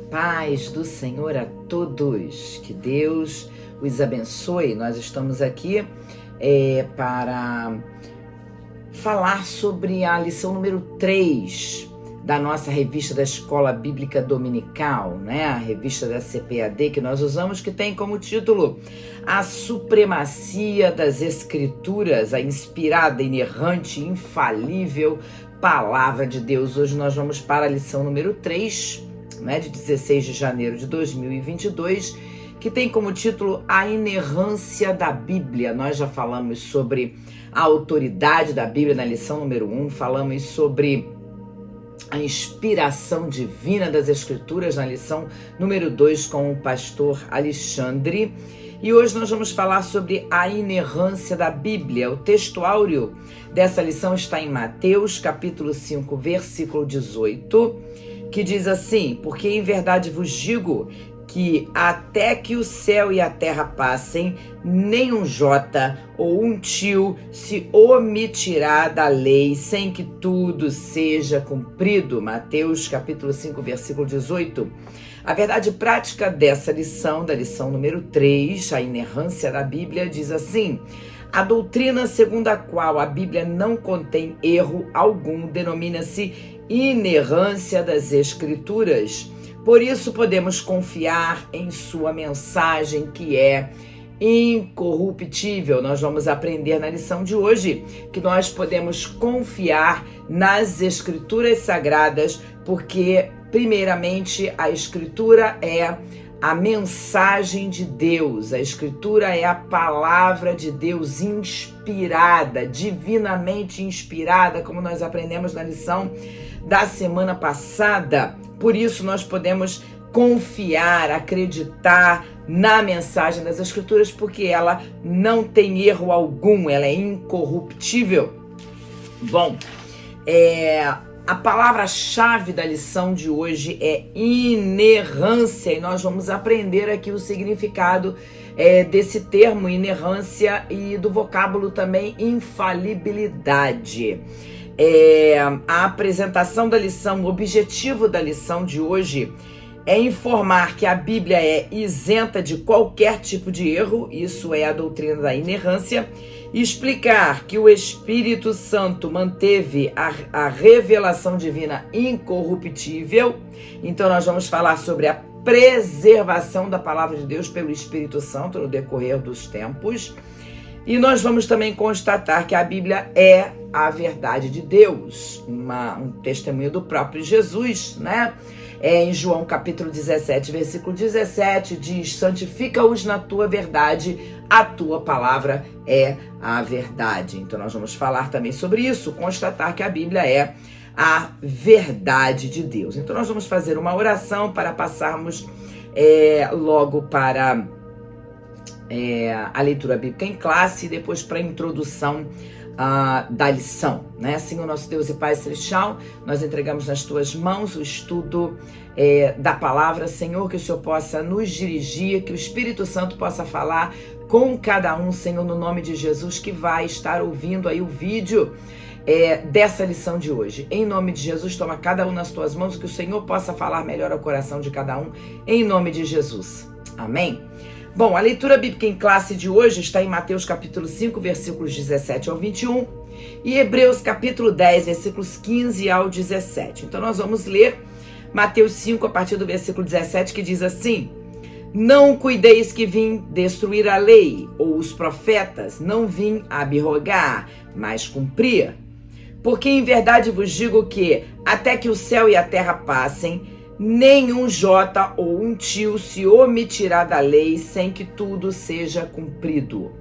paz do Senhor a todos, que Deus os abençoe. Nós estamos aqui para falar sobre a lição número 3 da nossa revista da Escola Bíblica Dominical, né? A revista da CPAD que nós usamos, que tem como título A Supremacia das Escrituras, a inspirada, inerrante, infalível Palavra de Deus. Hoje nós vamos para a lição número 3, né, de 16 de janeiro de 2022, que tem como título A Inerrância da Bíblia. Nós já falamos sobre a autoridade da Bíblia na lição número 1, falamos sobre a inspiração divina das Escrituras na lição número 2 com o pastor Alexandre. E hoje nós vamos falar sobre a inerrância da Bíblia. O texto áureo dessa lição está em Mateus, capítulo 5, versículo 18, que diz assim: porque em verdade vos digo que até que o céu e a terra passem, nem um jota ou um tio se omitirá da lei, sem que tudo seja cumprido. Mateus capítulo 5, versículo 18. A verdade prática dessa lição, da lição número 3, a inerrância da Bíblia, diz assim: a doutrina segundo a qual a Bíblia não contém erro algum denomina-se inerrância das Escrituras. Por isso podemos confiar em sua mensagem, que é incorruptível. Nós vamos aprender na lição de hoje que nós podemos confiar nas Escrituras Sagradas, porque, primeiramente, a Escritura é a mensagem de Deus. A Escritura é a palavra de Deus inspirada, divinamente inspirada, como nós aprendemos na lição da semana passada. Por isso nós podemos confiar, acreditar na mensagem das Escrituras, porque ela não tem erro algum, ela é incorruptível. Bom, a palavra-chave da lição de hoje é inerrância, e nós vamos aprender aqui o significado desse termo, inerrância, e do vocábulo também infalibilidade. A apresentação da lição, o objetivo da lição de hoje é informar que a Bíblia é isenta de qualquer tipo de erro, isso é a doutrina da inerrância, e explicar que o Espírito Santo manteve a revelação divina incorruptível. Então nós vamos falar sobre a preservação da palavra de Deus pelo Espírito Santo no decorrer dos tempos. E nós vamos também constatar que a Bíblia é a verdade de Deus, um testemunho do próprio Jesus, né? Em João capítulo 17, versículo 17, diz: santifica-os na tua verdade, a tua palavra é a verdade. Então nós vamos falar também sobre isso, constatar que a Bíblia é a verdade de Deus. Então nós vamos fazer uma oração para passarmos logo para a leitura bíblica em classe e depois para a introdução da lição, né? Senhor nosso Deus e Pai celestial, nós entregamos nas tuas mãos o estudo da palavra, Senhor, que o Senhor possa nos dirigir, que o Espírito Santo possa falar com cada um, Senhor, no nome de Jesus, que vai estar ouvindo aí o vídeo dessa lição de hoje. Em nome de Jesus, toma cada um nas tuas mãos, que o Senhor possa falar melhor ao coração de cada um, em nome de Jesus. Amém? Bom, a leitura bíblica em classe de hoje está em Mateus capítulo 5, versículos 17 ao 21 e Hebreus capítulo 10, versículos 15 ao 17. Então nós vamos ler Mateus 5 a partir do versículo 17, que diz assim: não cuideis que vim destruir a lei ou os profetas, não vim abrogar, mas cumprir. Porque em verdade vos digo que até que o céu e a terra passem, nenhum jota ou um tio se omitirá da lei, sem que tudo seja cumprido.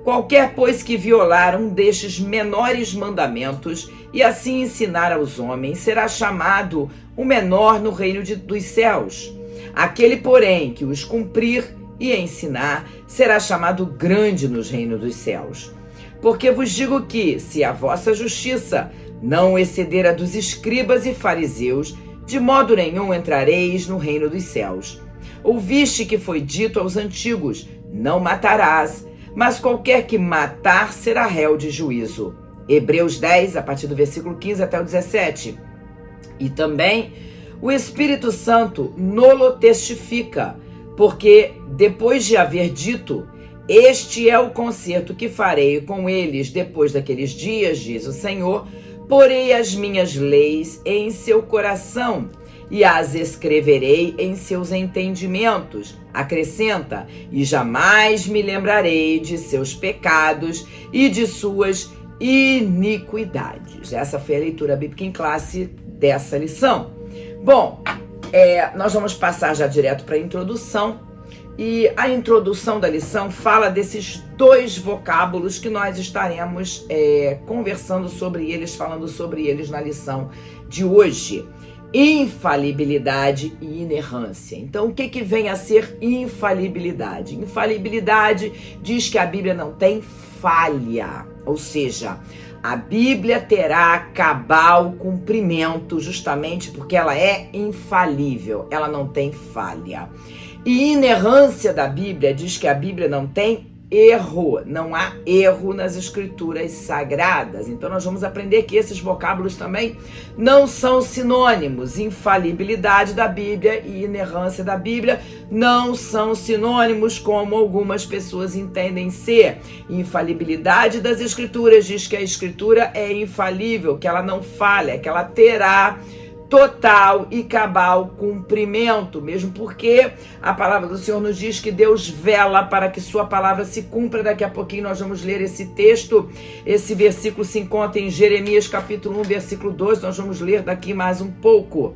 Qualquer, pois, que violar um destes menores mandamentos e assim ensinar aos homens, será chamado o menor no reino dos céus. Aquele, porém, que os cumprir e ensinar, será chamado grande nos reinos dos céus. Porque vos digo que, se a vossa justiça não exceder a dos escribas e fariseus, de modo nenhum entrareis no reino dos céus. Ouviste que foi dito aos antigos: não matarás, mas qualquer que matar será réu de juízo. Hebreus 10, a partir do versículo 15 até o 17. E também O Espírito Santo nolo testifica, porque depois de haver dito: este é o concerto que farei com eles depois daqueles dias, diz o Senhor, porei as minhas leis em seu coração e as escreverei em seus entendimentos. Acrescenta: e jamais me lembrarei de seus pecados e de suas iniquidades. Essa foi a leitura bíblica em classe dessa lição. Bom, nós vamos passar já direto para a introdução. E a introdução da lição fala desses dois vocábulos que nós estaremos conversando sobre eles, falando sobre eles na lição de hoje. Infalibilidade e inerrância. Então, o que vem a ser infalibilidade? Infalibilidade diz que a Bíblia não tem falha, ou seja, a Bíblia terá cabal cumprimento justamente porque ela é infalível, ela não tem falha. E inerrância da Bíblia diz que a Bíblia não tem erro, não há erro nas escrituras sagradas. Então nós vamos aprender que esses vocábulos também não são sinônimos. Infalibilidade da Bíblia e inerrância da Bíblia não são sinônimos como algumas pessoas entendem ser. Infalibilidade das escrituras diz que a escritura é infalível, que ela não falha, que ela terá total e cabal cumprimento, mesmo porque a palavra do Senhor nos diz que Deus vela para que sua palavra se cumpra. Daqui a pouquinho nós vamos ler esse texto, esse versículo se encontra em Jeremias capítulo 1, versículo 2, nós vamos ler daqui mais um pouco.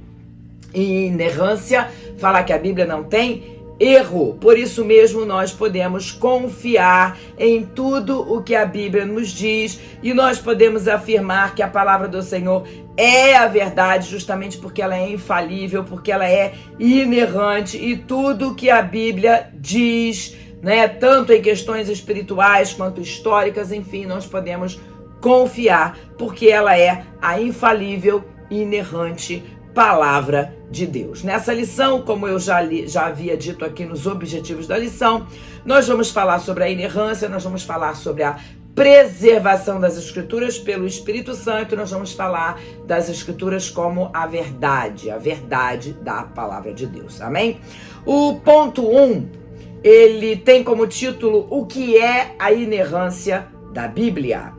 E inerrância fala que a Bíblia não tem erro, por isso mesmo nós podemos confiar em tudo o que a Bíblia nos diz e nós podemos afirmar que a palavra do Senhor é a verdade justamente porque ela é infalível, porque ela é inerrante e tudo que a Bíblia diz, né, tanto em questões espirituais quanto históricas, enfim, nós podemos confiar porque ela é a infalível e inerrante palavra de Deus. Nessa lição, como eu já havia dito aqui nos objetivos da lição, nós vamos falar sobre a inerrância, nós vamos falar sobre a preservação das escrituras pelo Espírito Santo, nós vamos falar das escrituras como a verdade da palavra de Deus, amém? O ponto 1, ele tem como título o que é a inerrância da Bíblia.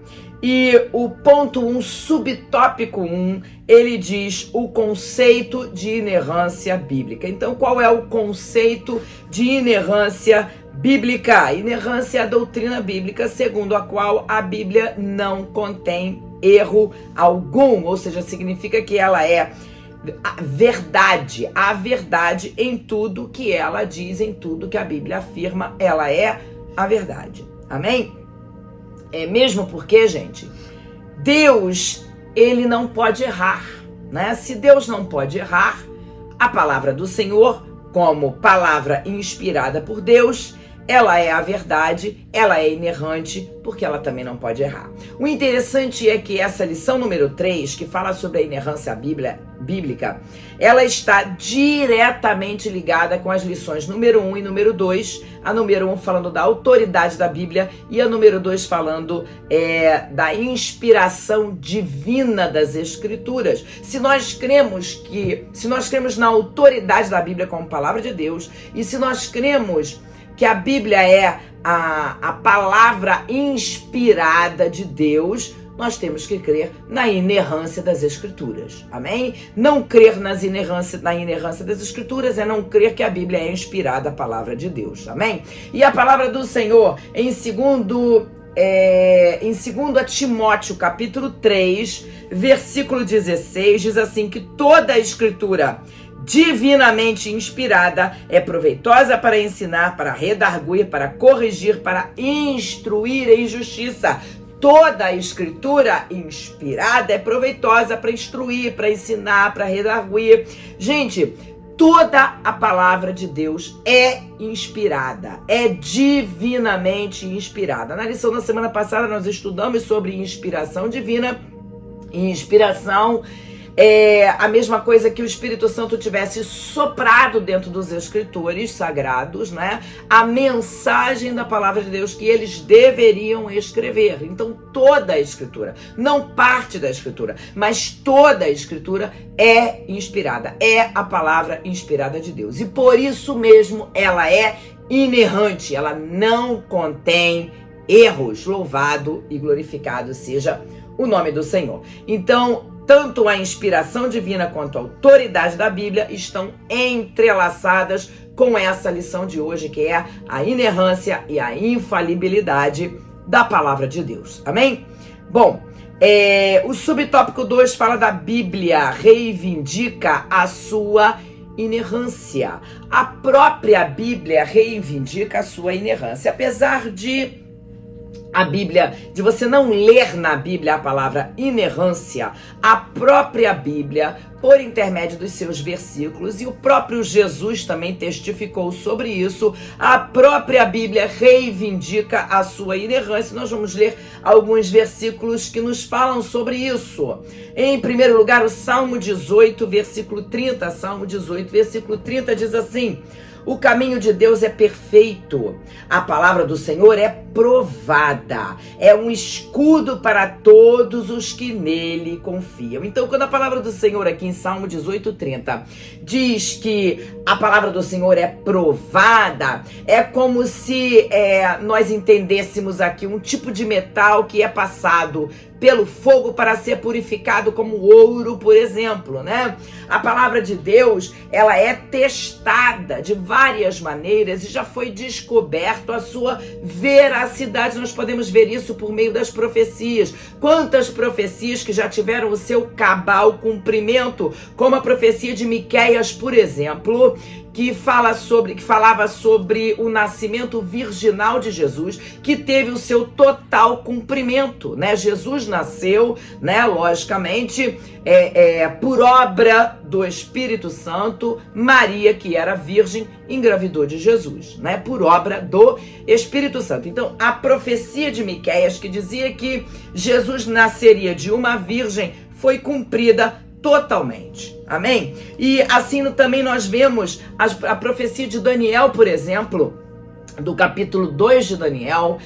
E o ponto 1, subtópico 1, ele diz o conceito de inerrância bíblica. Então, qual é o conceito de inerrância bíblica? Inerrância é a doutrina bíblica segundo a qual a Bíblia não contém erro algum, ou seja, significa que ela é a verdade em tudo que ela diz, em tudo que a Bíblia afirma, ela é a verdade. Amém? Mesmo porque, gente, Deus, ele não pode errar, né? Se Deus não pode errar, a palavra do Senhor, como palavra inspirada por Deus, ela é a verdade, ela é inerrante, porque ela também não pode errar. O interessante é que essa lição número 3, que fala sobre a inerrância bíblica, ela está diretamente ligada com as lições número 1 e número 2. A número 1 falando da autoridade da Bíblia e a número 2 falando da inspiração divina das Escrituras. Se nós cremos na autoridade da Bíblia como palavra de Deus e se nós cremos que a Bíblia é a palavra inspirada de Deus, nós temos que crer na inerrância das Escrituras, amém? Não crer na inerrância das Escrituras é não crer que a Bíblia é inspirada a palavra de Deus, amém? E a palavra do Senhor, em 2 Timóteo, capítulo 3, versículo 16, diz assim, que toda a Escritura divinamente inspirada é proveitosa para ensinar, para redarguir, para corrigir, para instruir em justiça. Toda a Escritura inspirada é proveitosa para instruir, para ensinar, para redarguir. Gente, toda a palavra de Deus é inspirada, é divinamente inspirada. Na lição da semana passada nós estudamos sobre inspiração divina e inspiração É a mesma coisa que o Espírito Santo tivesse soprado dentro dos escritores sagrados, né? A mensagem da palavra de Deus que eles deveriam escrever. Então, toda a escritura, não parte da escritura, mas toda a escritura é inspirada, é a palavra inspirada de Deus. E por isso mesmo ela é inerrante, ela não contém erros. Louvado e glorificado seja o nome do Senhor. Então, tanto a inspiração divina quanto a autoridade da Bíblia estão entrelaçadas com essa lição de hoje, que é a inerrância e a infalibilidade da palavra de Deus. Amém? Bom, o subtópico 2 fala da Bíblia, reivindica a sua inerrância. A própria Bíblia reivindica a sua inerrância. Apesar de a Bíblia, de você não ler na Bíblia a palavra inerrância, a própria Bíblia, por intermédio dos seus versículos, e o próprio Jesus também testificou sobre isso, a própria Bíblia reivindica a sua inerrância. Nós vamos ler alguns versículos que nos falam sobre isso. Em primeiro lugar, o Salmo 18, versículo 30. Salmo 18, versículo 30 diz assim: o caminho de Deus é perfeito, a palavra do Senhor é provada, é um escudo para todos os que nele confiam. Então, quando a palavra do Senhor aqui em Salmo 18:30 diz que a palavra do Senhor é provada, é como se nós entendêssemos aqui um tipo de metal que é passado pelo fogo para ser purificado, como ouro, por exemplo, né? A palavra de Deus, ela é testada de várias maneiras e já foi descoberto a sua veracidade. Nós podemos ver isso por meio das profecias. Quantas profecias que já tiveram o seu cabal cumprimento, como a profecia de Miqueias, por exemplo, que falava sobre o nascimento virginal de Jesus, que teve o seu total cumprimento, né? Jesus nasceu, né, logicamente, por obra do Espírito Santo. Maria, que era virgem, engravidou de Jesus, né, por obra do Espírito Santo. Então, a profecia de Miqueias, que dizia que Jesus nasceria de uma virgem, foi cumprida totalmente. Amém? E assim também nós vemos a profecia de Daniel, por exemplo, do capítulo 2 de Daniel,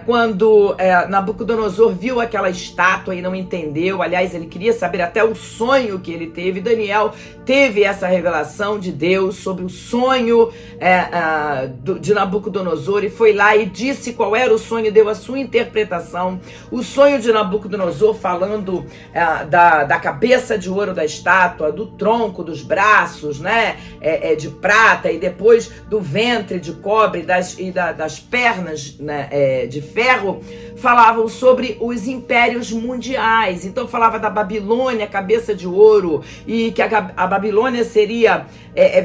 quando Nabucodonosor viu aquela estátua e não entendeu. Aliás, ele queria saber até o sonho que ele teve. Daniel teve essa revelação de Deus sobre o sonho de Nabucodonosor, e foi lá e disse qual era o sonho, deu a sua interpretação. O sonho de Nabucodonosor falando da cabeça de ouro da estátua, do tronco, dos braços, né, de prata, e depois do ventre de cobre, das pernas, né, de ferro, falavam sobre os impérios mundiais. Então falava da Babilônia, cabeça de ouro, e que a Babilônia seria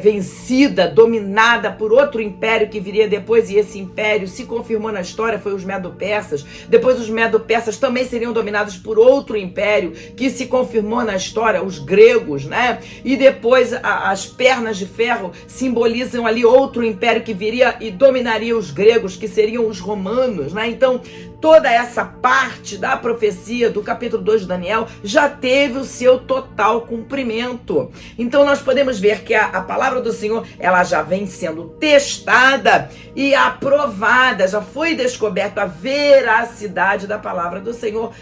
vencida, dominada por outro império que viria depois, e esse império se confirmou na história, foi os Medo-Persas. Depois os Medo-Persas também seriam dominados por outro império que se confirmou na história, os gregos, né? E depois as pernas de ferro simbolizam ali outro império que viria e dominaria os gregos, que seriam os romanos, né? Então, toda essa parte da profecia do capítulo 2 de Daniel já teve o seu total cumprimento. Então nós podemos ver que a palavra do Senhor, ela já vem sendo testada e aprovada, já foi descoberta a veracidade da palavra do Senhor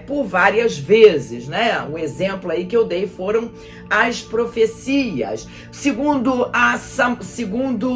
por várias vezes, né? Um exemplo aí que eu dei foram as profecias. Segundo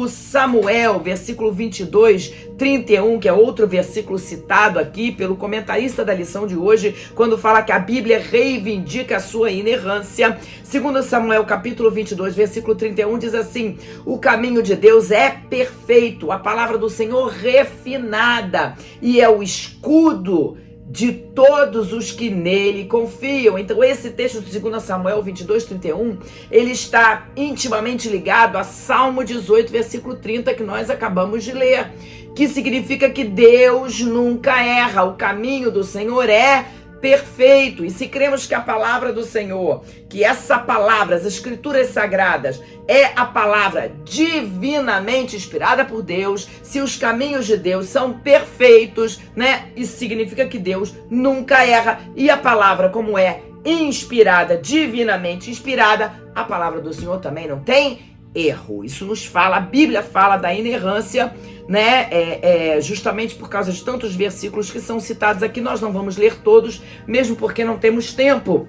Samuel, versículo 22, 31, que é outro versículo citado aqui pelo comentarista da lição de hoje, quando fala que a Bíblia reivindica a sua inerrância. Segundo Samuel, capítulo 22, versículo 31, diz assim: o caminho de Deus é perfeito, a palavra do Senhor refinada, e é o escudo de todos os que nele confiam. Então esse texto de 2 Samuel 22, 31, ele está intimamente ligado a Salmo 18, versículo 30, que nós acabamos de ler, que significa que Deus nunca erra, o caminho do Senhor é perfeito. E se cremos que a palavra do Senhor, que essa palavra, as escrituras sagradas, é a palavra divinamente inspirada por Deus, se os caminhos de Deus são perfeitos, né? Isso significa que Deus nunca erra, e a palavra, como é inspirada, divinamente inspirada, a palavra do Senhor também não tem erro. Isso nos fala, a Bíblia fala da inerrância, né? Justamente por causa de tantos versículos que são citados aqui. Nós não vamos ler todos, mesmo porque não temos tempo.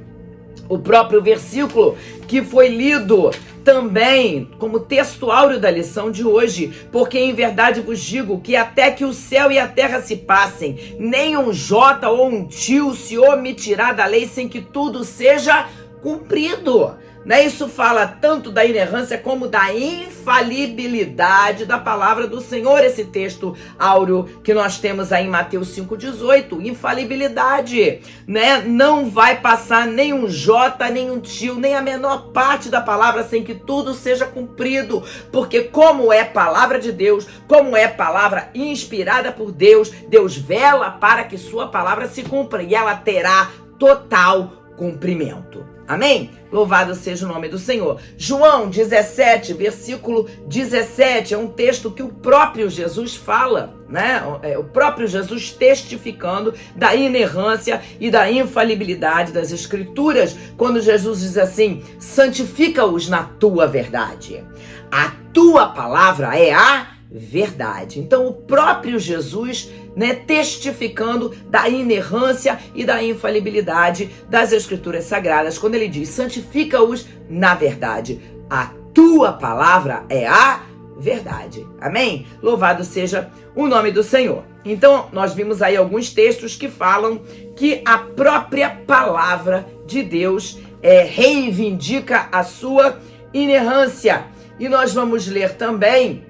O próprio versículo que foi lido também como texto áureo da lição de hoje, porque em verdade vos digo que até que o céu e a terra se passem, nem um jota ou um tio se omitirá da lei sem que tudo seja cumprido. Né? Isso fala tanto da inerrância como da infalibilidade da palavra do Senhor, esse texto áureo que nós temos aí em Mateus 5,18, infalibilidade, né? Não vai passar nem um jota, nem um tio, nem a menor parte da palavra sem que tudo seja cumprido, porque como é palavra de Deus, como é palavra inspirada por Deus, Deus vela para que sua palavra se cumpra e ela terá total cumprimento. Amém? Louvado seja o nome do Senhor. João 17, versículo 17, é um texto que o próprio Jesus fala, né? O próprio Jesus testificando da inerrância e da infalibilidade das Escrituras, quando Jesus diz assim: santifica-os na tua verdade. A tua palavra é a verdade. Então o próprio Jesus, né, testificando da inerrância e da infalibilidade das Escrituras Sagradas, quando ele diz: santifica-os na verdade. A tua palavra é a verdade. Amém? Louvado seja o nome do Senhor. Então nós vimos aí alguns textos que falam que a própria palavra de Deus reivindica a sua inerrância. E nós vamos ler também,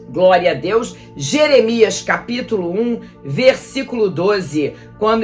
glória a Deus, Jeremias capítulo 1, versículo 12,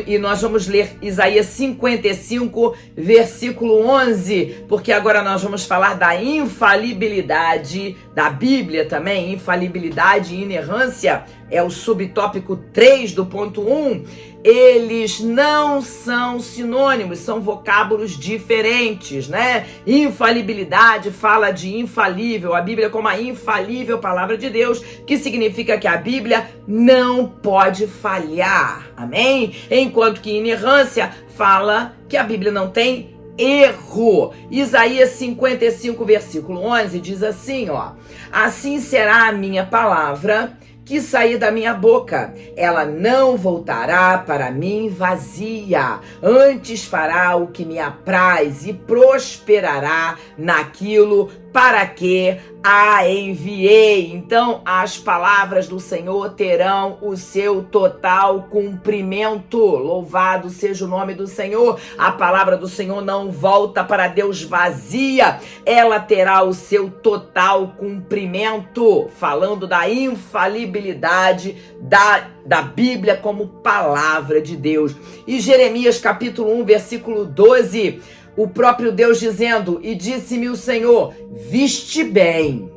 e nós vamos ler Isaías 55, versículo 11, porque agora nós vamos falar da infalibilidade da Bíblia também. Infalibilidade e inerrância é o subtópico 3 do ponto 1. Eles não são sinônimos, são vocábulos diferentes, né? Infalibilidade fala de infalível, a Bíblia como a infalível palavra de Deus, que significa que a Bíblia não pode falhar, amém? Enquanto que inerrância fala que a Bíblia não tem erro. Isaías 55, versículo 11 diz assim, ó: assim será a minha palavra que sair da minha boca, ela não voltará para mim vazia, antes fará o que me apraz e prosperará naquilo para que a enviei. Então, as palavras do Senhor terão o seu total cumprimento. Louvado seja o nome do Senhor. A palavra do Senhor não volta para Deus vazia. Ela terá o seu total cumprimento. Falando da infalibilidade da Bíblia como palavra de Deus. E Jeremias capítulo 1, versículo 12... o próprio Deus dizendo: e disse-me o Senhor, viste bem,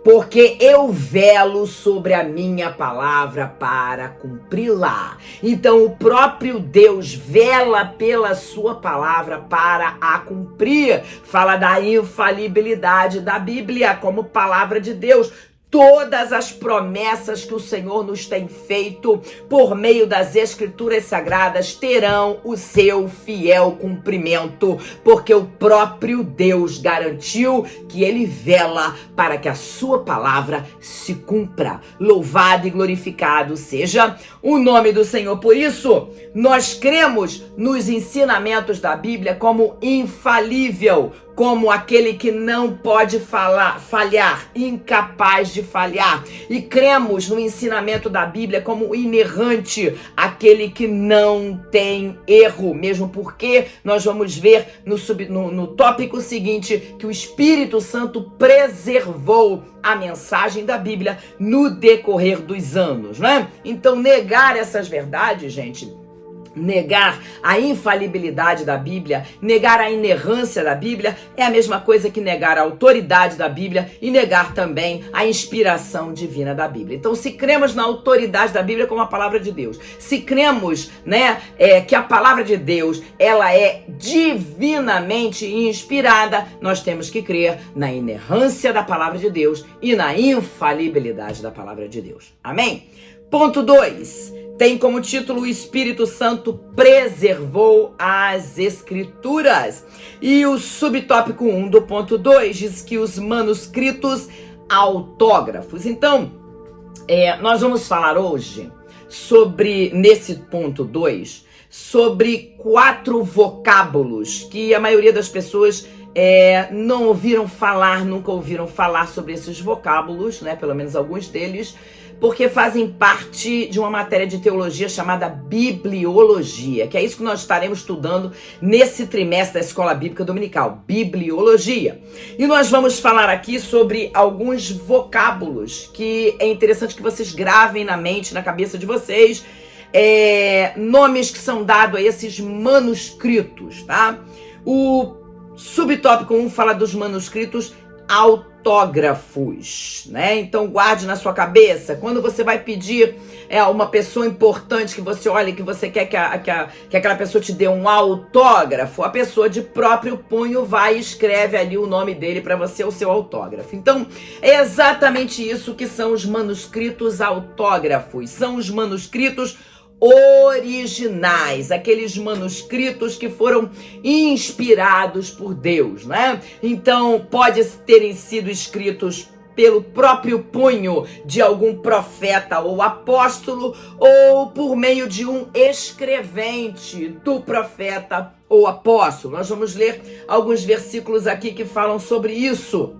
porque eu velo sobre a minha palavra para cumpri-la. Então o próprio Deus vela pela sua palavra para a cumprir. Fala da infalibilidade da Bíblia como palavra de Deus. Todas as promessas que o Senhor nos tem feito por meio das Escrituras Sagradas terão o seu fiel cumprimento, porque o próprio Deus garantiu que Ele vela para que a sua palavra se cumpra. Louvado e glorificado seja o nome do Senhor. Por isso, nós cremos nos ensinamentos da Bíblia como infalível, como aquele que não pode falhar, incapaz de falhar. E cremos no ensinamento da Bíblia como inerrante, aquele que não tem erro, mesmo porque nós vamos ver no tópico seguinte que o Espírito Santo preservou a mensagem da Bíblia no decorrer dos anos, né? Então, negar essas verdades, gente, negar a infalibilidade da Bíblia, negar a inerrância da Bíblia, é a mesma coisa que negar a autoridade da Bíblia e negar também a inspiração divina da Bíblia. Então, se cremos na autoridade da Bíblia como a palavra de Deus, se cremos, né, que a palavra de Deus, ela é divinamente inspirada, nós temos que crer na inerrância da palavra de Deus e na infalibilidade da palavra de Deus. Amém? Ponto 2. Tem como título: o Espírito Santo preservou as Escrituras. E o subtópico 1 do ponto 2 diz que os manuscritos autógrafos. Então, nós vamos falar hoje sobre, nesse ponto 2, sobre 4 vocábulos que a maioria das pessoas não ouviram falar, nunca ouviram falar sobre esses vocábulos, né? Pelo menos alguns deles, porque fazem parte de uma matéria de teologia chamada bibliologia, que é isso que nós estaremos estudando nesse trimestre da Escola Bíblica Dominical, bibliologia. E nós vamos falar aqui sobre alguns vocábulos que é interessante que vocês gravem na mente, na cabeça de vocês, nomes que são dados a esses manuscritos, tá? O subtópico 1 fala dos manuscritos autógrafos, né? Então guarde na sua cabeça, quando você vai pedir uma pessoa importante que você olha, que você quer que aquela pessoa te dê um autógrafo, a pessoa de próprio punho vai e escreve ali o nome dele para você, o seu autógrafo. Então é exatamente isso que são os manuscritos autógrafos, são os manuscritos originais, aqueles manuscritos que foram inspirados por Deus, né? Então, pode terem sido escritos pelo próprio punho de algum profeta ou apóstolo, ou por meio de um escrevente do profeta ou apóstolo. Nós vamos ler alguns versículos aqui que falam sobre isso.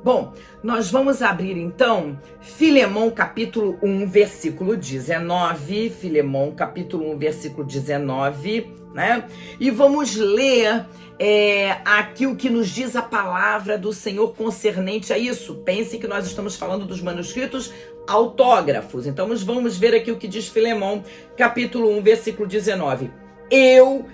Bom, nós vamos abrir então Filemão capítulo 1, versículo 19, Filemão capítulo 1, versículo 19, né? E vamos ler aqui o que nos diz a palavra do Senhor concernente a isso. Pense que nós estamos falando dos manuscritos autógrafos. Então vamos ver aqui o que diz Filemão capítulo 1, versículo 19. Eu,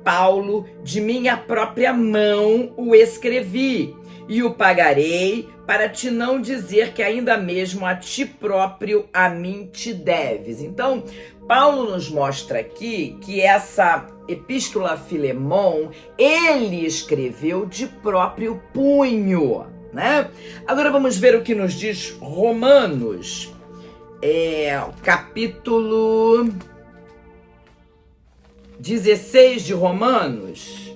Paulo, de minha própria mão o escrevi, e o pagarei, para te não dizer que ainda mesmo a ti próprio a mim te deves. Então, Paulo nos mostra aqui que essa epístola a Filemão, ele escreveu de próprio punho, né? Agora vamos ver o que nos diz Romanos, capítulo 16 de Romanos,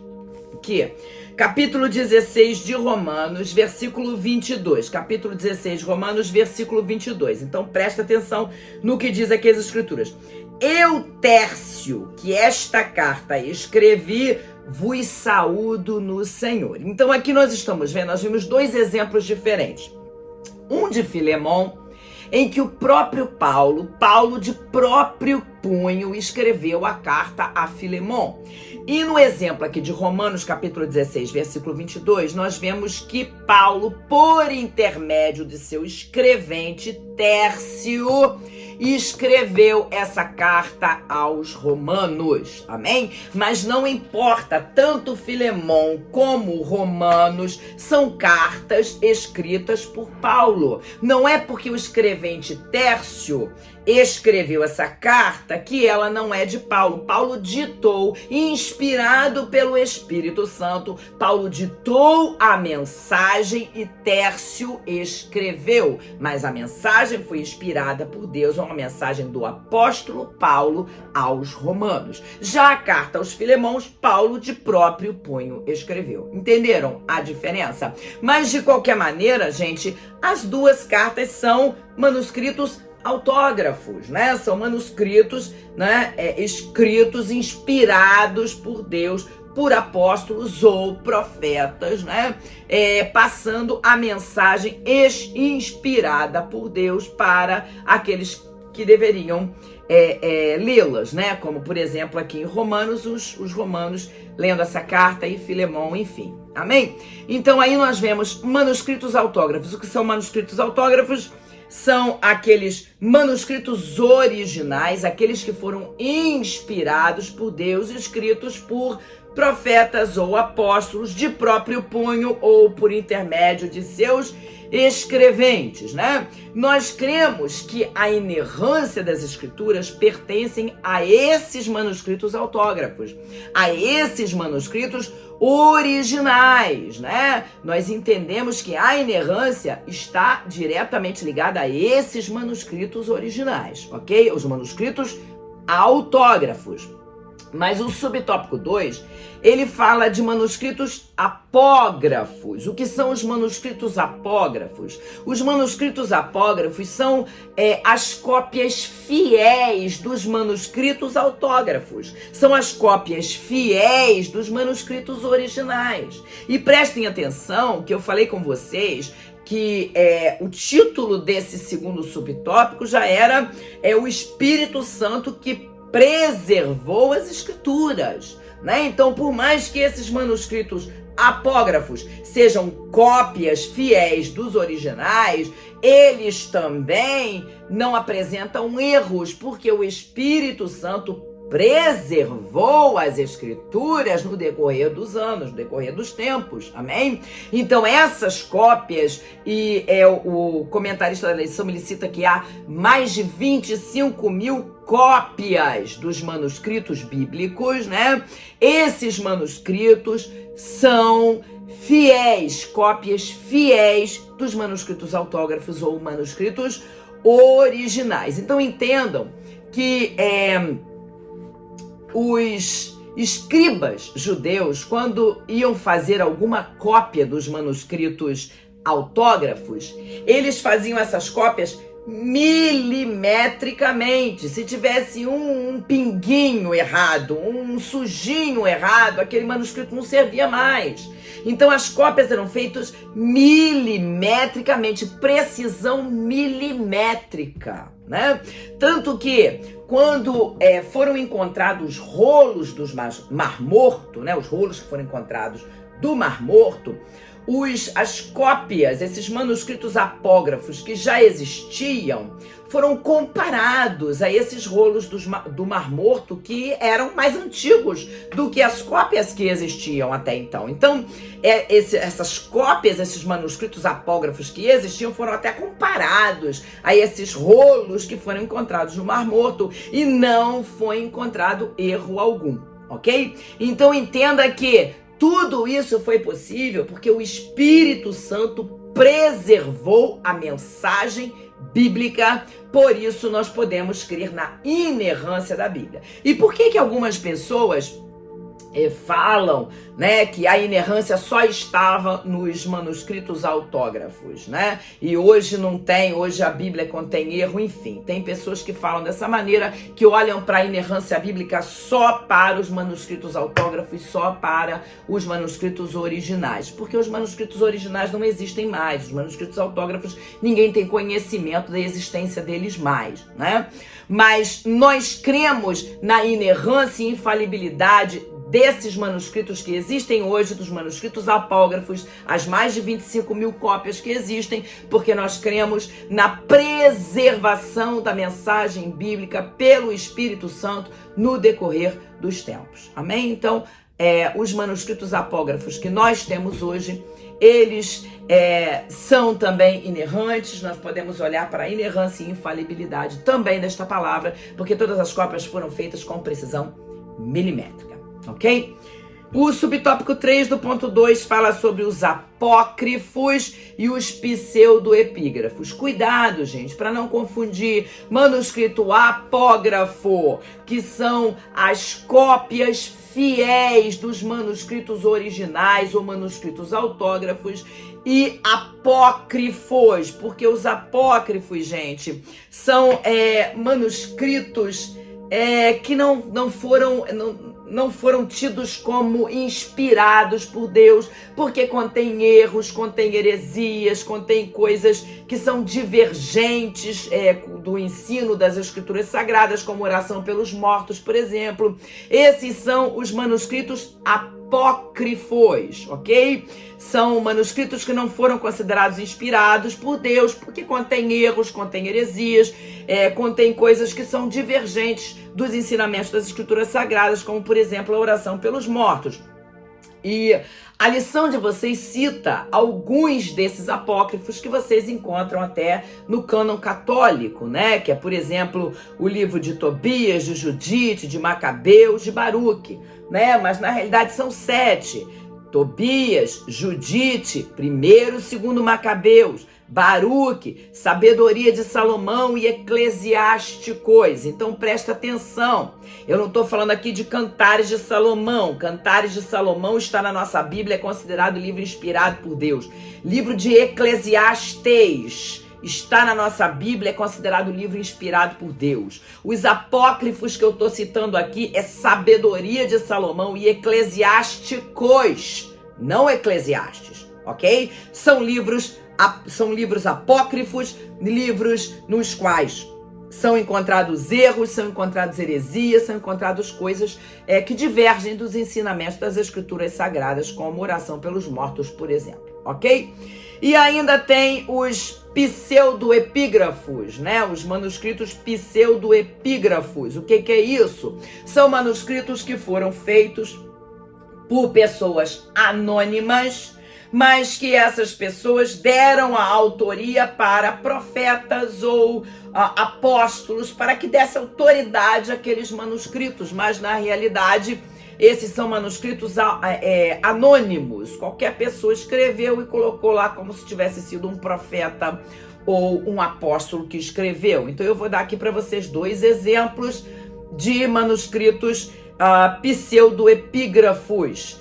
que capítulo 16 de Romanos, versículo 22. Capítulo 16 de Romanos, versículo 22. Então, presta atenção no que diz aqui as Escrituras. Eu, Tércio, que esta carta escrevi, vos saúdo no Senhor. Então, aqui nós estamos vendo, nós vimos 2 exemplos diferentes. Um de Filemão, em que o próprio Paulo de próprio punho escreveu a carta a Filemão. E no exemplo aqui de Romanos capítulo 16, versículo 22, nós vemos que Paulo, por intermédio de seu escrevente Tércio, escreveu essa carta aos romanos, amém? Mas não importa, tanto Filemão como Romanos são cartas escritas por Paulo. Não é porque o escrevente Tércio escreveu essa carta que ela não é de Paulo. Paulo ditou, inspirado pelo Espírito Santo, Paulo ditou a mensagem e Tércio escreveu. Mas a mensagem foi inspirada por Deus, é uma mensagem do apóstolo Paulo aos romanos. Já a carta aos Filemãos, Paulo de próprio punho escreveu. Entenderam a diferença? Mas de qualquer maneira, gente, as 2 cartas são manuscritos autógrafos, né? São manuscritos, né? Escritos, inspirados por Deus, por apóstolos ou profetas, né? Passando a mensagem inspirada por Deus para aqueles que deveriam lê-las, né? Como, por exemplo, aqui em Romanos, os romanos lendo essa carta e Filemão, enfim. Amém? Então, aí nós vemos manuscritos autógrafos. O que são manuscritos autógrafos? São aqueles manuscritos originais, aqueles que foram inspirados por Deus, escritos por profetas ou apóstolos de próprio punho ou por intermédio de seus escreventes, né? Nós cremos que a inerrância das escrituras pertencem a esses manuscritos autógrafos, a esses manuscritos originais, né? Nós entendemos que a inerrância está diretamente ligada a esses manuscritos originais, ok? Os manuscritos autógrafos. Mas o subtópico 2, ele fala de manuscritos apógrafos. O que são os manuscritos apógrafos? Os manuscritos apógrafos são as cópias fiéis dos manuscritos autógrafos. São as cópias fiéis dos manuscritos originais. E prestem atenção que eu falei com vocês que o título desse segundo subtópico já era o Espírito Santo que preservou as escrituras, né? Então, por mais que esses manuscritos apógrafos sejam cópias fiéis dos originais, eles também não apresentam erros, porque o Espírito Santo preservou as escrituras no decorrer dos anos, no decorrer dos tempos, amém? Então essas cópias, e o comentarista da lição ele cita que há mais de 25 mil cópias dos manuscritos bíblicos, né? Esses manuscritos são fiéis, cópias fiéis dos manuscritos autógrafos ou manuscritos originais. Então entendam que os escribas judeus, quando iam fazer alguma cópia dos manuscritos autógrafos, eles faziam essas cópias milimetricamente. Se tivesse um pinguinho errado, um sujinho errado, aquele manuscrito não servia mais. Então as cópias eram feitas milimetricamente, precisão milimétrica, né? Tanto que quando foram encontrados rolos do Mar Morto, né? Os rolos que foram encontrados do Mar Morto, as cópias, esses manuscritos apógrafos que já existiam, foram comparados a esses rolos do Mar Morto que eram mais antigos do que as cópias que existiam até então. Então, essas cópias, esses manuscritos apógrafos que existiam foram até comparados a esses rolos que foram encontrados no Mar Morto e não foi encontrado erro algum, ok? Então, entenda que tudo isso foi possível porque o Espírito Santo preservou a mensagem bíblica, por isso nós podemos crer na inerrância da Bíblia. E por que algumas pessoas falam, né, que a inerrância só estava nos manuscritos autógrafos, né? E hoje não tem, hoje a Bíblia contém erro, enfim. Tem pessoas que falam dessa maneira, que olham para a inerrância bíblica só para os manuscritos autógrafos, só para os manuscritos originais, porque os manuscritos originais não existem mais, os manuscritos autógrafos ninguém tem conhecimento da existência deles mais, né? Mas nós cremos na inerrância e infalibilidade desses manuscritos que existem hoje, dos manuscritos apógrafos, as mais de 25 mil cópias que existem, porque nós cremos na preservação da mensagem bíblica pelo Espírito Santo no decorrer dos tempos. Amém? Então, os manuscritos apógrafos que nós temos hoje, eles são também inerrantes. Nós podemos olhar para a inerrância e infalibilidade também desta palavra, porque todas as cópias foram feitas com precisão milimétrica. Ok? O subtópico 3 do ponto 2 fala sobre os apócrifos e os pseudoepígrafos. Cuidado, gente, para não confundir manuscrito apógrafo, que são as cópias fiéis dos manuscritos originais ou manuscritos autógrafos, e apócrifos, porque os apócrifos, gente, são manuscritos que não foram tidos como inspirados por Deus, porque contém erros, contém heresias, contém coisas que são divergentes do ensino das Escrituras Sagradas, como oração pelos mortos, por exemplo. Esses são os manuscritos apócrifos, ok? São manuscritos que não foram considerados inspirados por Deus, porque contém erros, contém heresias, contém coisas que são divergentes dos ensinamentos das Escrituras Sagradas, como, por exemplo, a oração pelos mortos. E a lição de vocês cita alguns desses apócrifos que vocês encontram até no cânon católico, né? Que é, por exemplo, o livro de Tobias, de Judite, de Macabeus, de Baruque, né? Mas na realidade são 7. Tobias, Judite, 1º e 2º Macabeus, Baruque, Sabedoria de Salomão e Eclesiásticos. Então presta atenção, eu não estou falando aqui de Cantares de Salomão. Cantares de Salomão está na nossa Bíblia, é considerado livro inspirado por Deus. Livro de Eclesiastes está na nossa Bíblia, é considerado livro inspirado por Deus. Os apócrifos que eu estou citando aqui é Sabedoria de Salomão e Eclesiásticos, não Eclesiastes, ok? São livros apócrifos, livros nos quais são encontrados erros, são encontrados heresias, são encontradas coisas que divergem dos ensinamentos das Escrituras Sagradas, como oração pelos mortos, por exemplo, ok? E ainda tem os pseudoepígrafos, né? Os manuscritos pseudoepígrafos. O que é isso? São manuscritos que foram feitos por pessoas anônimas, mas que essas pessoas deram a autoria para profetas ou apóstolos, para que desse autoridade àqueles manuscritos, mas na realidade esses são manuscritos anônimos. Qualquer pessoa escreveu e colocou lá como se tivesse sido um profeta ou um apóstolo que escreveu. Então eu vou dar aqui para vocês 2 exemplos de manuscritos pseudoepígrafos.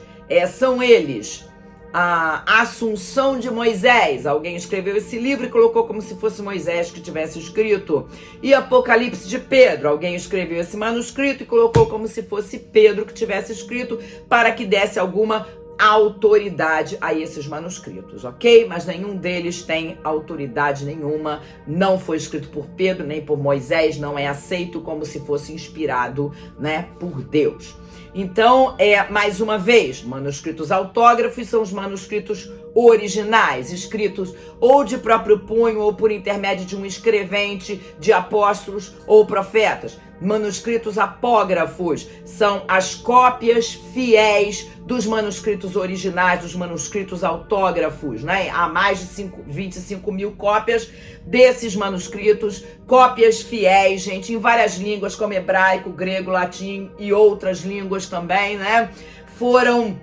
São eles a Assunção de Moisés. Alguém escreveu esse livro e colocou como se fosse Moisés que tivesse escrito. E Apocalipse de Pedro. Alguém escreveu esse manuscrito e colocou como se fosse Pedro que tivesse escrito, para que desse alguma autoridade a esses manuscritos, ok? Mas nenhum deles tem autoridade nenhuma, não foi escrito por Pedro nem por Moisés, não é aceito como se fosse inspirado, né, por Deus. Então, mais uma vez, manuscritos autógrafos são os manuscritos originais, escritos ou de próprio punho ou por intermédio de um escrevente, de apóstolos ou profetas. Manuscritos apógrafos são as cópias fiéis dos manuscritos originais, dos manuscritos autógrafos, né? Há mais de 25 mil cópias desses manuscritos, cópias fiéis, gente, em várias línguas, como hebraico, grego, latim e outras línguas também, né? Foram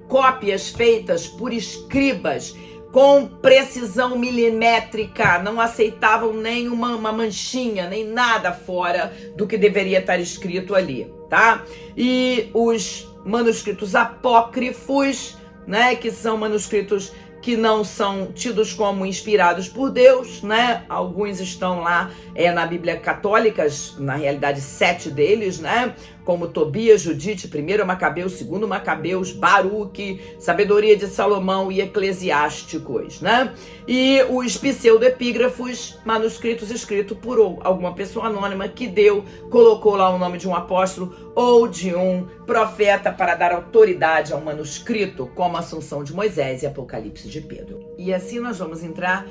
cópias feitas por escribas com precisão milimétrica, não aceitavam nem uma manchinha, nem nada fora do que deveria estar escrito ali, tá? E os manuscritos apócrifos, né, que são manuscritos que não são tidos como inspirados por Deus, né? Alguns estão lá na Bíblia católica, na realidade 7 deles, né? Como Tobias, Judite, 1º Macabeus, 2º Macabeus, Baruque, Sabedoria de Salomão e Eclesiásticos, né? E os pseudoepígrafos, manuscritos escritos por alguma pessoa anônima que colocou lá o nome de um apóstolo ou de um profeta para dar autoridade ao manuscrito, como a Assunção de Moisés e Apocalipse de Pedro. E assim nós vamos entrar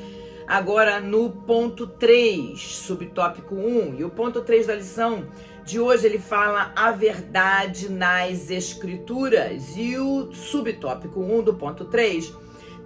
agora no ponto 3, subtópico 1. E o ponto 3 da lição de hoje, ele fala a verdade nas Escrituras. E o subtópico 1 do ponto 3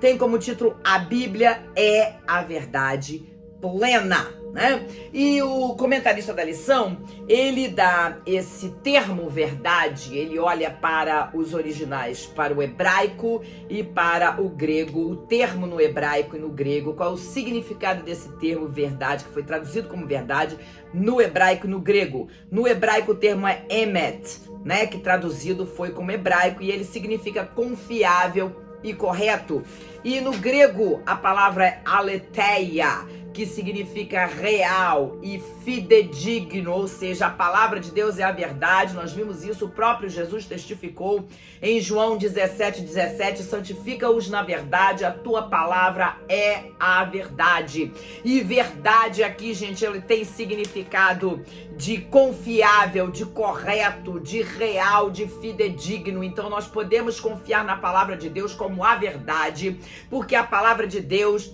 tem como título: A Bíblia é a verdade plena, né? E o comentarista da lição, ele dá esse termo verdade, ele olha para os originais, para o hebraico e para o grego, o termo no hebraico e no grego, qual é o significado desse termo verdade, que foi traduzido como verdade no hebraico e no grego. No hebraico o termo é emet, né, que traduzido foi como hebraico, e ele significa confiável e correto. E no grego a palavra é aletheia, que significa real e fidedigno, ou seja, a palavra de Deus é a verdade. Nós vimos isso, o próprio Jesus testificou em João 17:17, santifica-os na verdade, a tua palavra é a verdade. E verdade aqui, gente, ele tem significado de confiável, de correto, de real, de fidedigno. Então nós podemos confiar na palavra de Deus como a verdade, porque a palavra de Deus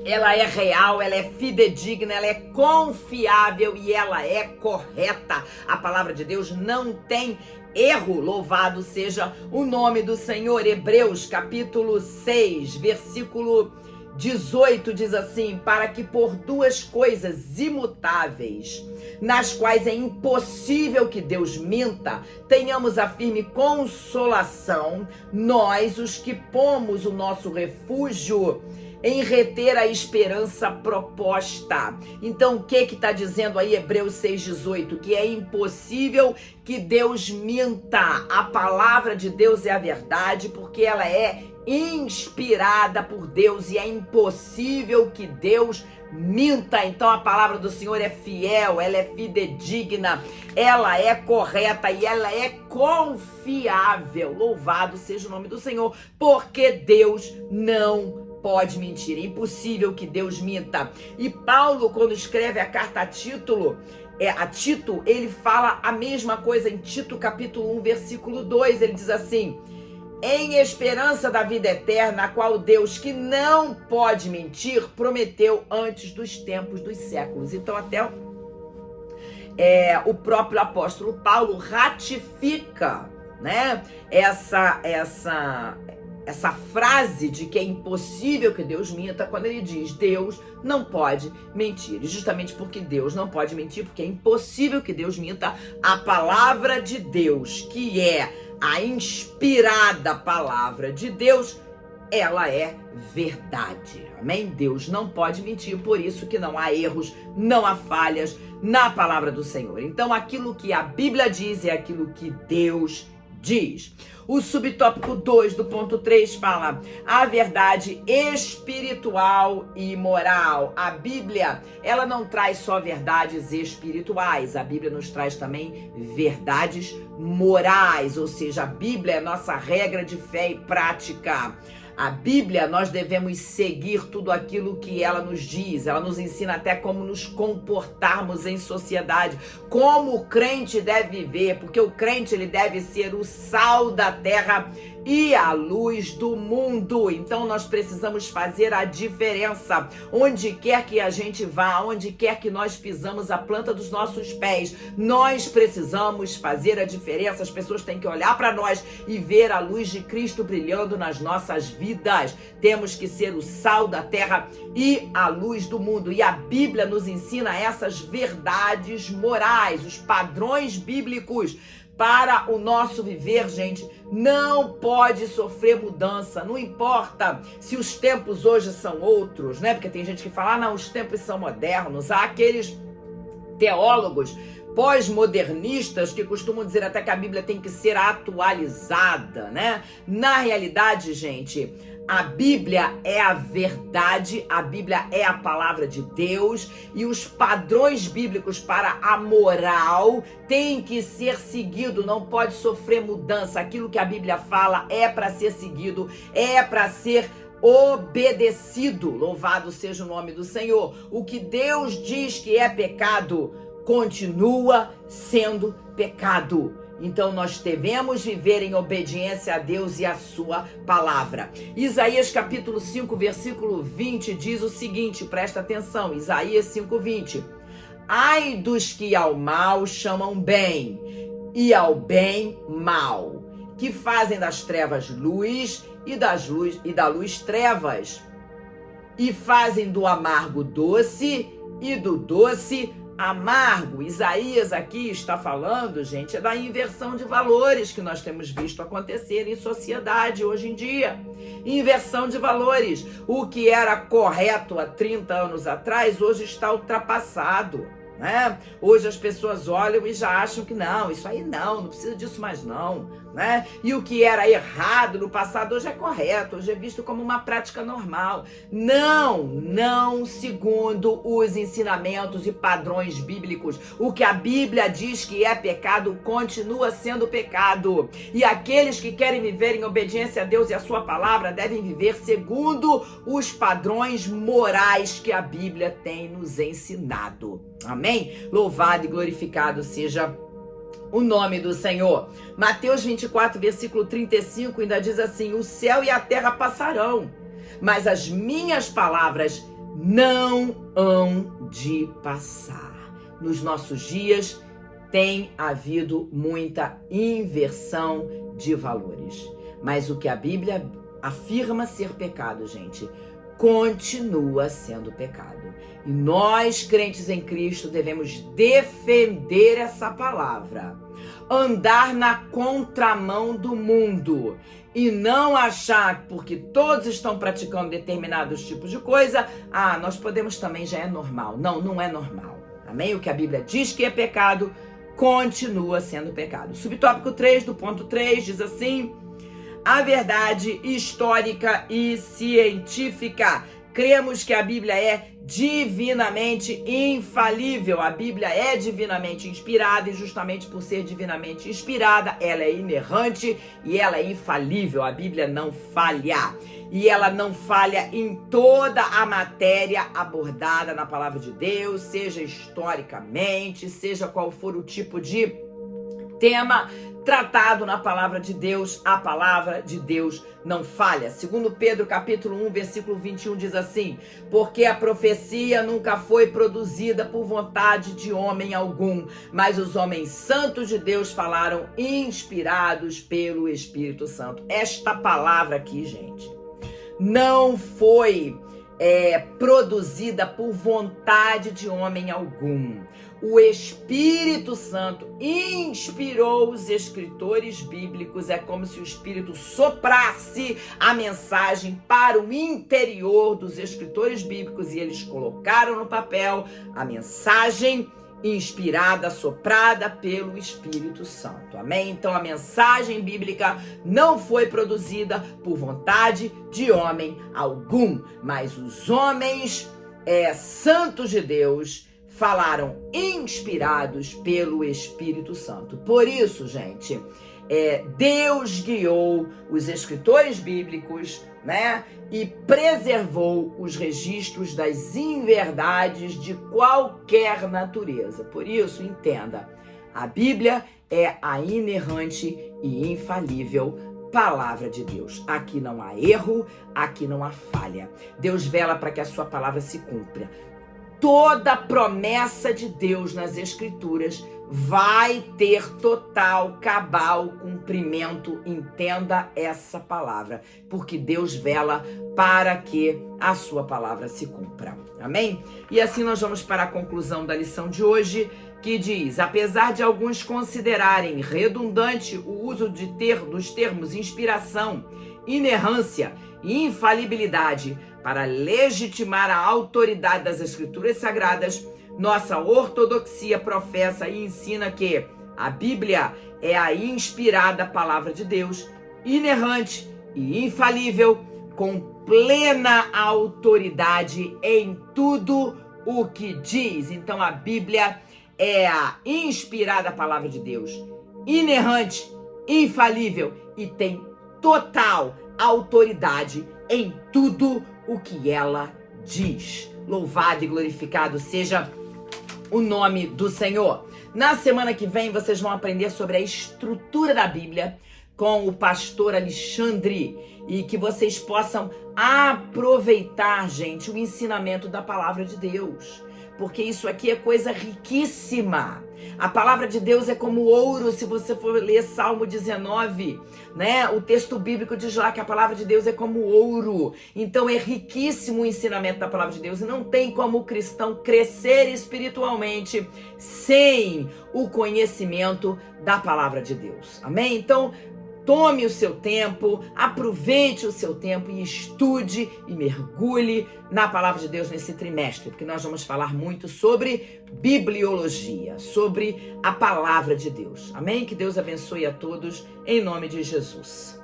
ela é real, ela é fidedigna, ela é confiável e ela é correta. A palavra de Deus não tem erro. Louvado seja o nome do Senhor. Hebreus capítulo 6, versículo 18 diz assim: para que por duas coisas imutáveis, nas quais é impossível que Deus minta, tenhamos a firme consolação, nós os que pomos o nosso refúgio em reter a esperança proposta. Então, o que está dizendo aí Hebreus 6,18? Que é impossível que Deus minta. A palavra de Deus é a verdade, porque ela é inspirada por Deus e é impossível que Deus minta. Então, a palavra do Senhor é fiel, ela é fidedigna, ela é correta e ela é confiável. Louvado seja o nome do Senhor, porque Deus não pode mentir, é impossível que Deus minta. E Paulo, quando escreve a carta a Tito, ele fala a mesma coisa em Tito capítulo 1, versículo 2, ele diz assim: em esperança da vida eterna, a qual Deus, que não pode mentir, prometeu antes dos tempos dos séculos. Então até o próprio apóstolo Paulo ratifica, né, essa frase de que é impossível que Deus minta, quando ele diz Deus não pode mentir. E justamente porque Deus não pode mentir, porque é impossível que Deus minta, a palavra de Deus, que é a inspirada palavra de Deus, ela é verdade. Amém? Deus não pode mentir, por isso que não há erros, não há falhas na palavra do Senhor. Então aquilo que a Bíblia diz é aquilo que Deus diz. O subtópico 2 do ponto 3 fala a verdade espiritual e moral. A Bíblia, ela não traz só verdades espirituais, a Bíblia nos traz também verdades morais, ou seja, a Bíblia é nossa regra de fé e prática. A Bíblia, nós devemos seguir tudo aquilo que ela nos diz. Ela nos ensina até como nos comportarmos em sociedade, como o crente deve viver, porque o crente, ele deve ser o sal da terra e a luz do mundo. Então nós precisamos fazer a diferença onde quer que a gente vá, onde quer que nós pisamos a planta dos nossos pés. Nós precisamos fazer a diferença. As pessoas têm que olhar para nós e ver a luz de Cristo brilhando nas nossas vidas. Temos que ser o sal da terra e a luz do mundo. E a Bíblia nos ensina essas verdades morais, os padrões bíblicos para o nosso viver, gente. Não pode sofrer mudança, não importa se os tempos hoje são outros, né? Porque tem gente que fala, não, os tempos são modernos. Há aqueles teólogos pós-modernistas que costumam dizer até que a Bíblia tem que ser atualizada, né? Na realidade, gente, a Bíblia é a verdade, a Bíblia é a palavra de Deus e os padrões bíblicos para a moral têm que ser seguido, não pode sofrer mudança. Aquilo que a Bíblia fala é para ser seguido, é para ser obedecido. Louvado seja o nome do Senhor. O que Deus diz que é pecado continua sendo pecado. Então nós devemos viver em obediência a Deus e a sua palavra. Isaías capítulo 5, versículo 20 diz o seguinte, presta atenção, Isaías 5:20. Ai dos que ao mal chamam bem e ao bem mal, que fazem das trevas luz e da luz trevas, e fazem do amargo doce e do doce amargo. Isaías aqui está falando, gente, é da inversão de valores que nós temos visto acontecer em sociedade hoje em dia. Inversão de valores. O que era correto há 30 anos atrás, hoje está ultrapassado, né? Hoje as pessoas olham e já acham que não, isso aí não precisa disso mais não, né? E o que era errado no passado hoje é correto, hoje é visto como uma prática normal. Não segundo os ensinamentos e padrões bíblicos. O que a Bíblia diz que é pecado continua sendo pecado. E aqueles que querem viver em obediência a Deus e a sua palavra devem viver segundo os padrões morais que a Bíblia tem nos ensinado. Amém? Louvado e glorificado seja o nome do Senhor. Mateus 24, versículo 35 ainda diz assim: o céu e a terra passarão, mas as minhas palavras não hão de passar. Nos nossos dias tem havido muita inversão de valores. Mas o que a Bíblia afirma ser pecado, gente, continua sendo pecado. E nós, crentes em Cristo, devemos defender essa palavra. Andar na contramão do mundo. E não achar que porque todos estão praticando determinados tipos de coisa, nós podemos também, já é normal. Não, não é normal. Amém? O que a Bíblia diz que é pecado, continua sendo pecado. Subtópico 3 do ponto 3 diz assim: a verdade histórica e científica. Cremos que a Bíblia é divinamente infalível. A Bíblia é divinamente inspirada e justamente por ser divinamente inspirada, ela é inerrante e ela é infalível. A Bíblia não falha. E ela não falha em toda a matéria abordada na palavra de Deus, seja historicamente, seja qual for o tipo de tema tratado na palavra de Deus, a palavra de Deus não falha. Segundo Pedro, capítulo 1, versículo 21, diz assim: porque a profecia nunca foi produzida por vontade de homem algum, mas os homens santos de Deus falaram inspirados pelo Espírito Santo. Esta palavra aqui, gente, não foi produzida por vontade de homem algum. O Espírito Santo inspirou os escritores bíblicos. É como se o Espírito soprasse a mensagem para o interior dos escritores bíblicos e eles colocaram no papel a mensagem inspirada, soprada pelo Espírito Santo. Amém? Então a mensagem bíblica não foi produzida por vontade de homem algum, mas os homens santos de Deus falaram inspirados pelo Espírito Santo. Por isso, gente, Deus guiou os escritores bíblicos, né? E preservou os registros das inverdades de qualquer natureza. Por isso, entenda, a Bíblia é a inerrante e infalível palavra de Deus. Aqui não há erro, aqui não há falha. Deus vela para que a sua palavra se cumpra. Toda promessa de Deus nas Escrituras vai ter total, cabal cumprimento. Entenda essa palavra, porque Deus vela para que a sua palavra se cumpra. Amém? E assim nós vamos para a conclusão da lição de hoje, que diz: apesar de alguns considerarem redundante o uso dos termos inspiração, inerrância e infalibilidade para legitimar a autoridade das Escrituras Sagradas, nossa ortodoxia professa e ensina que a Bíblia é a inspirada palavra de Deus, inerrante e infalível, com plena autoridade em tudo o que diz. Então a Bíblia é a inspirada palavra de Deus, inerrante, infalível e tem total autoridade em tudo o que ela diz. Louvado e glorificado seja o nome do Senhor. Na semana que vem vocês vão aprender sobre a estrutura da Bíblia com o pastor Alexandre e que vocês possam aproveitar, gente, o ensinamento da palavra de Deus, porque isso aqui é coisa riquíssima. A palavra de Deus é como ouro. Se você for ler Salmo 19, né? O texto bíblico diz lá que a palavra de Deus é como ouro. Então é riquíssimo o ensinamento da palavra de Deus e não tem como o cristão crescer espiritualmente sem o conhecimento da palavra de Deus. Amém? Então, tome o seu tempo, aproveite o seu tempo e estude e mergulhe na palavra de Deus nesse trimestre, porque nós vamos falar muito sobre bibliologia, sobre a palavra de Deus. Amém? Que Deus abençoe a todos, em nome de Jesus.